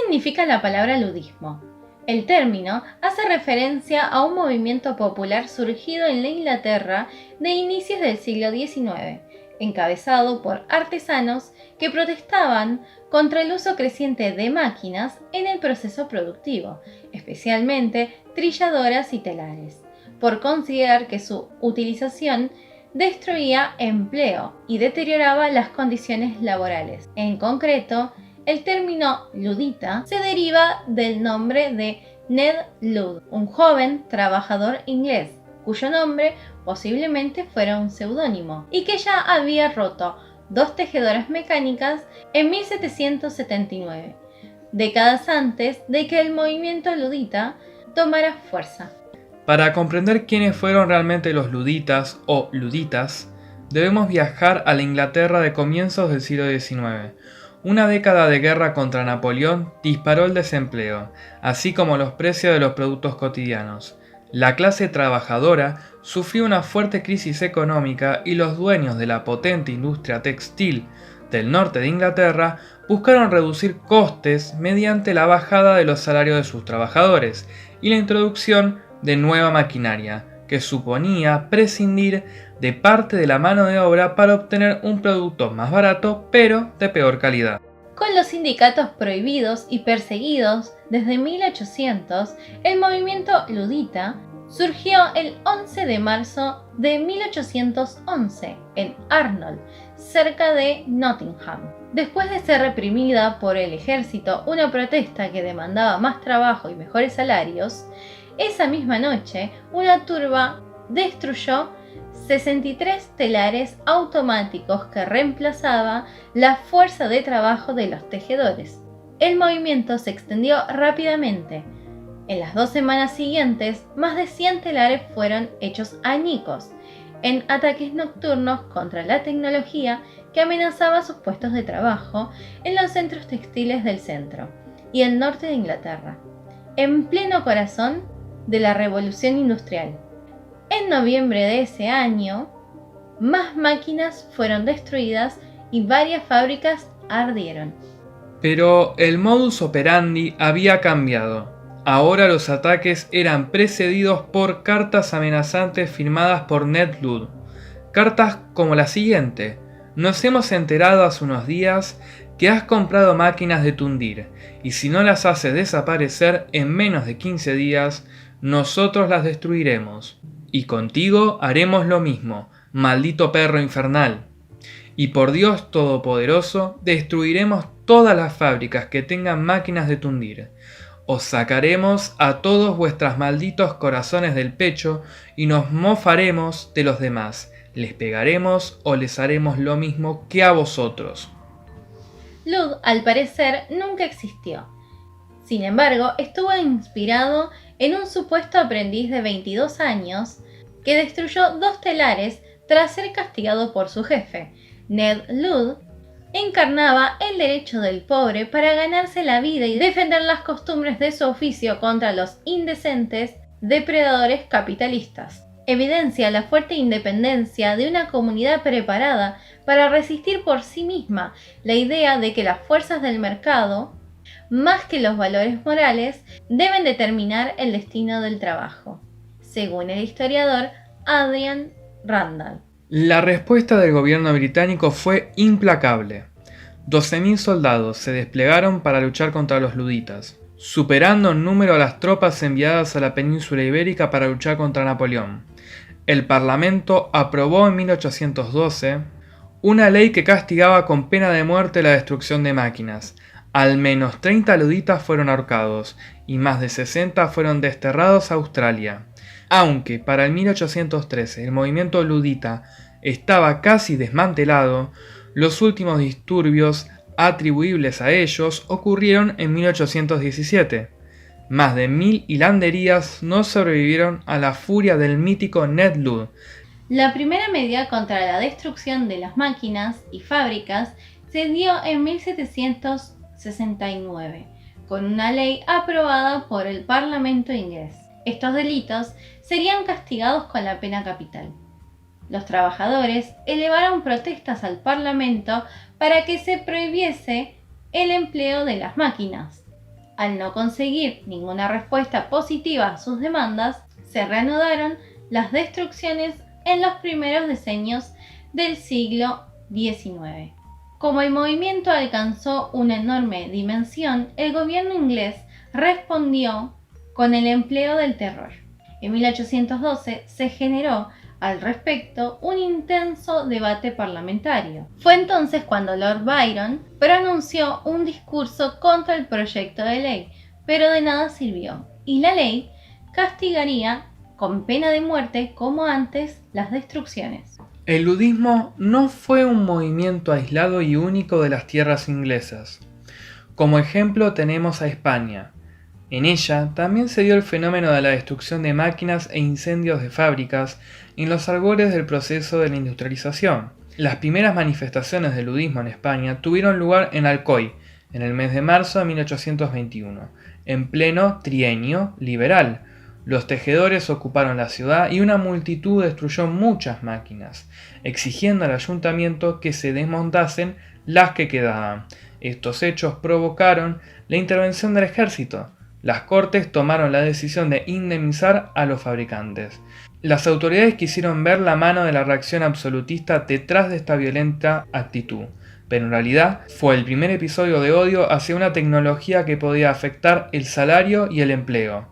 significa la palabra ludismo? El término hace referencia a un movimiento popular surgido en la Inglaterra de inicios del siglo XIX, encabezado por artesanos que protestaban contra el uso creciente de máquinas en el proceso productivo, especialmente trilladoras y telares, por considerar que su utilización destruía empleo y deterioraba las condiciones laborales. En concreto, el término ludita se deriva del nombre de Ned Ludd, un joven trabajador inglés, cuyo nombre posiblemente fuera un seudónimo, y que ya había roto 2 tejedoras mecánicas en 1779, décadas antes de que el movimiento ludita tomara fuerza. Para comprender quiénes fueron realmente los luditas o luditas, debemos viajar a la Inglaterra de comienzos del siglo XIX. Una década de guerra contra Napoleón disparó el desempleo, así como los precios de los productos cotidianos. La clase trabajadora sufrió una fuerte crisis económica y los dueños de la potente industria textil del norte de Inglaterra buscaron reducir costes mediante la bajada de los salarios de sus trabajadores y la introducción de nueva maquinaria, que suponía prescindir de parte de la mano de obra para obtener un producto más barato pero de peor calidad. Con los sindicatos prohibidos y perseguidos desde 1800, el movimiento ludita surgió el 11 de marzo de 1811 en Arnold, cerca de Nottingham. Después de ser reprimida por el ejército, una protesta que demandaba más trabajo y mejores salarios, esa misma noche una turba destruyó 63 telares automáticos que reemplazaba la fuerza de trabajo de los tejedores. El movimiento se extendió rápidamente. En las 2 semanas siguientes, más de 100 telares fueron hechos añicos en ataques nocturnos contra la tecnología que amenazaba sus puestos de trabajo en los centros textiles del centro y el norte de Inglaterra, en pleno corazón de la Revolución Industrial. En noviembre de ese año, más máquinas fueron destruidas y varias fábricas ardieron. Pero el modus operandi había cambiado. Ahora los ataques eran precedidos por cartas amenazantes firmadas por Ned Ludd. Cartas como la siguiente: nos hemos enterado hace unos días que has comprado máquinas de tundir, y si no las haces desaparecer en menos de 15 días, nosotros las destruiremos. Y contigo haremos lo mismo, maldito perro infernal. Y por Dios Todopoderoso, destruiremos todas las fábricas que tengan máquinas de tundir. Os sacaremos a todos vuestros malditos corazones del pecho y nos mofaremos de los demás. Les pegaremos o les haremos lo mismo que a vosotros. Ludd, al parecer, nunca existió. Sin embargo, estuvo inspirado en un supuesto aprendiz de 22 años que destruyó 2 telares tras ser castigado por su jefe. Ned Ludd encarnaba el derecho del pobre para ganarse la vida y defender las costumbres de su oficio contra los indecentes depredadores capitalistas. Evidencia la fuerte independencia de una comunidad preparada para resistir por sí misma la idea de que las fuerzas del mercado, más que los valores morales, deben determinar el destino del trabajo, según el historiador Adrian Randall. La respuesta del gobierno británico fue implacable. 12.000 soldados se desplegaron para luchar contra los luditas, superando en número a las tropas enviadas a la península ibérica para luchar contra Napoleón. El Parlamento aprobó en 1812 una ley que castigaba con pena de muerte la destrucción de máquinas. Al menos 30 luditas fueron ahorcados y más de 60 fueron desterrados a Australia. Aunque para el 1813 el movimiento ludita estaba casi desmantelado, los últimos disturbios atribuibles a ellos ocurrieron en 1817. Más de 1000 hilanderías no sobrevivieron a la furia del mítico Ned Ludd. La primera medida contra la destrucción de las máquinas y fábricas se dio en 1769, con una ley aprobada por el Parlamento inglés. Estos delitos serían castigados con la pena capital. Los trabajadores elevaron protestas al Parlamento para que se prohibiese el empleo de las máquinas. Al no conseguir ninguna respuesta positiva a sus demandas, se reanudaron las destrucciones en los primeros decenios del siglo XIX. Como el movimiento alcanzó una enorme dimensión, el gobierno inglés respondió con el empleo del terror. En 1812 se generó al respecto un intenso debate parlamentario. Fue entonces cuando Lord Byron pronunció un discurso contra el proyecto de ley, pero de nada sirvió, y la ley castigaría con pena de muerte como antes las destrucciones. El ludismo no fue un movimiento aislado y único de las tierras inglesas. Como ejemplo tenemos a España. En ella también se dio el fenómeno de la destrucción de máquinas e incendios de fábricas en los albores del proceso de la industrialización. Las primeras manifestaciones del ludismo en España tuvieron lugar en Alcoy, en el mes de marzo de 1821, en pleno trienio liberal. Los tejedores ocuparon la ciudad y una multitud destruyó muchas máquinas, exigiendo al ayuntamiento que se desmontasen las que quedaban. Estos hechos provocaron la intervención del ejército. Las Cortes tomaron la decisión de indemnizar a los fabricantes. Las autoridades quisieron ver la mano de la reacción absolutista detrás de esta violenta actitud, pero en realidad fue el primer episodio de odio hacia una tecnología que podía afectar el salario y el empleo.